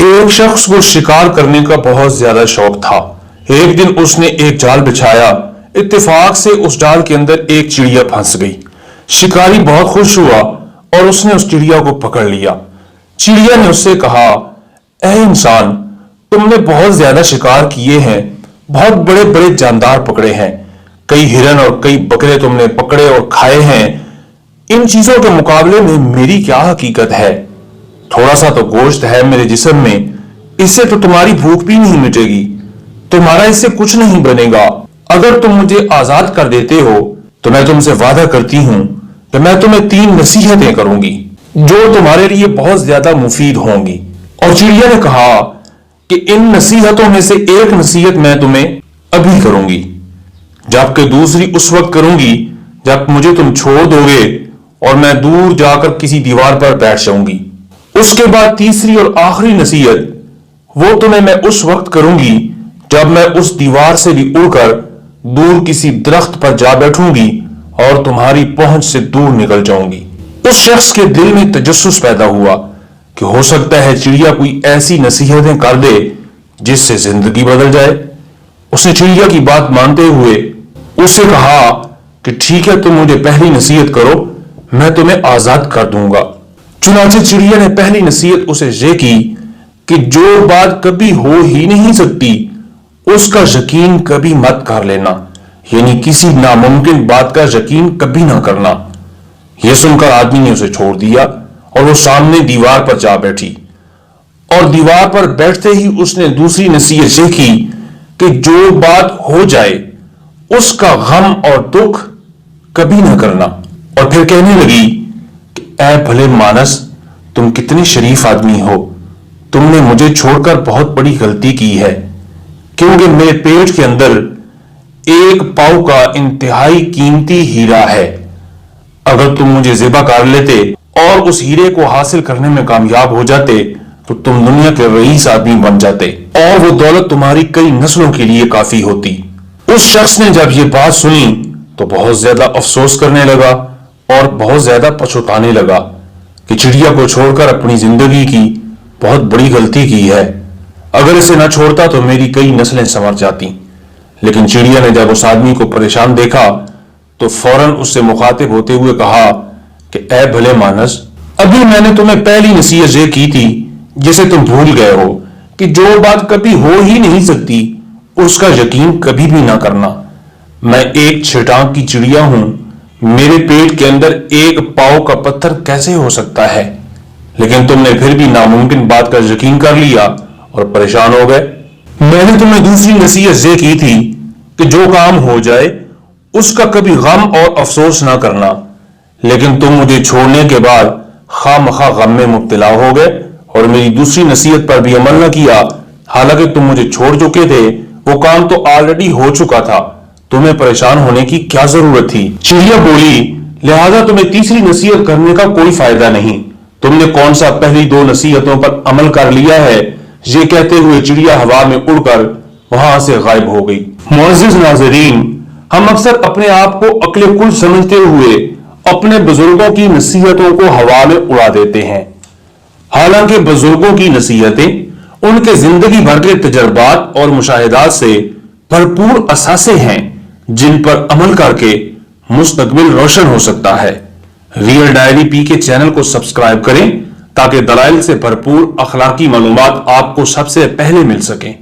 ایک شخص کو شکار کرنے کا بہت زیادہ شوق تھا۔ ایک دن اس نے ایک جال بچھایا، اتفاق سے اس جال کے اندر ایک چڑیا پھنس گئی۔ شکاری بہت خوش ہوا اور اس نے اس چڑیا کو پکڑ لیا۔ چڑیا نے اس سے کہا، اے انسان، تم نے بہت زیادہ شکار کیے ہیں، بہت بڑے بڑے جاندار پکڑے ہیں، کئی ہرن اور کئی بکرے تم نے پکڑے اور کھائے ہیں، ان چیزوں کے مقابلے میں میری کیا حقیقت ہے؟ تھوڑا سا تو گوشت ہے میرے جسم میں، اس سے تو تمہاری بھوک بھی نہیں مٹے گی، تمہارا اس سے کچھ نہیں بنے گا۔ اگر تم مجھے آزاد کر دیتے ہو تو میں تم سے وعدہ کرتی ہوں کہ میں تمہیں 3 نصیحتیں کروں گی جو تمہارے لیے بہت زیادہ مفید ہوں گی۔ اور چڑیا نے کہا کہ ان نصیحتوں میں سے ایک نصیحت میں تمہیں ابھی کروں گی، جبکہ دوسری اس وقت کروں گی جب مجھے تم چھوڑ دو گے اور میں دور جا کر کسی دیوار پر بیٹھ جاؤں گی۔ اس کے بعد تیسری اور آخری نصیحت وہ تمہیں میں اس وقت کروں گی جب میں اس دیوار سے بھی اڑ کر دور کسی درخت پر جا بیٹھوں گی اور تمہاری پہنچ سے دور نکل جاؤں گی۔ اس شخص کے دل میں تجسس پیدا ہوا کہ ہو سکتا ہے چڑیا کوئی ایسی نصیحتیں کر دے جس سے زندگی بدل جائے۔ اس نے چڑیا کی بات مانتے ہوئے اس سے کہا کہ ٹھیک ہے، تم مجھے پہلی نصیحت کرو، میں تمہیں آزاد کر دوں گا۔ چنانچہ چڑیا نے پہلی نصیحت اسے یہ کی کہ جو بات کبھی ہو ہی نہیں سکتی اس کا یقین کبھی مت کر لینا، یعنی کسی ناممکن بات کا یقین کبھی نہ کرنا۔ یہ سن کر آدمی نے اسے چھوڑ دیا اور وہ سامنے دیوار پر جا بیٹھی، اور دیوار پر بیٹھتے ہی اس نے دوسری نصیحت یہ کی کہ جو بات ہو جائے اس کا غم اور دکھ کبھی نہ کرنا، اور پھر کہنے لگی کہ اے بھلے مانس، تم کتنے شریف آدمی ہو، تم نے مجھے چھوڑ کر بہت بڑی غلطی کی ہے، کیونکہ میرے پیٹ کے اندر ایک پاؤ کا انتہائی قیمتی ہیرا ہے۔ اگر تم مجھے ذبح کر لیتے اور اس ہیرے کو حاصل کرنے میں کامیاب ہو جاتے تو تم دنیا کے رئیس آدمی بن جاتے اور وہ دولت تمہاری کئی نسلوں کے لیے کافی ہوتی۔ اس شخص نے جب یہ بات سنی تو بہت زیادہ افسوس کرنے لگا اور بہت زیادہ پچھتانے لگا کہ چڑیا کو چھوڑ کر اپنی زندگی کی بہت بڑی غلطی کی ہے، اگر اسے نہ چھوڑتا تو میری کئی نسلیں سنور جاتی۔ لیکن چڑیا نے جب اس آدمی کو پریشان دیکھا تو فوراً اس سے مخاطب ہوتے ہوئے کہا کہ اے بھلے مانس، ابھی میں نے تمہیں پہلی نصیحت یہ کی تھی جسے تم بھول گئے ہو کہ جو بات کبھی ہو ہی نہیں سکتی اس کا یقین کبھی بھی نہ کرنا۔ میں ایک چھٹانگ کی چڑیا ہوں، میرے پیٹ کے اندر ایک پاؤ کا پتھر کیسے ہو سکتا ہے؟ لیکن تم نے پھر بھی ناممکن بات کا یقین کر لیا اور پریشان ہو گئے۔ میں نے تمہیں دوسری نصیحت یہ کی تھی کہ جو کام ہو جائے اس کا کبھی غم اور افسوس نہ کرنا، لیکن تم مجھے چھوڑنے کے بعد خواہ مخواہ غم میں مبتلا ہو گئے اور میری دوسری نصیحت پر بھی عمل نہ کیا، حالانکہ تم مجھے چھوڑ چکے تھے، وہ کام تو آلریڈی ہو چکا تھا، تمہیں پریشان ہونے کی کیا ضرورت تھی؟ چڑیا بولی، لہذا تمہیں تیسری نصیحت کرنے کا کوئی فائدہ نہیں، تم نے کون سا پہلی 2 نصیحتوں پر عمل کر لیا ہے؟ یہ کہتے ہوئے چڑیا ہوا میں اڑ کر وہاں سے غائب ہو گئی۔ معزز ناظرین، ہم اکثر اپنے آپ کو عقل کل سمجھتے ہوئے اپنے بزرگوں کی نصیحتوں کو ہوا میں اڑا دیتے ہیں، حالانکہ بزرگوں کی نصیحتیں ان کے زندگی بھر کے تجربات اور مشاہدات سے بھرپور اثاثے ہیں جن پر عمل کر کے مستقبل روشن ہو سکتا ہے۔ ریئل ڈائری پی کے چینل کو سبسکرائب کریں تاکہ دلائل سے بھرپور اخلاقی معلومات آپ کو سب سے پہلے مل سکیں۔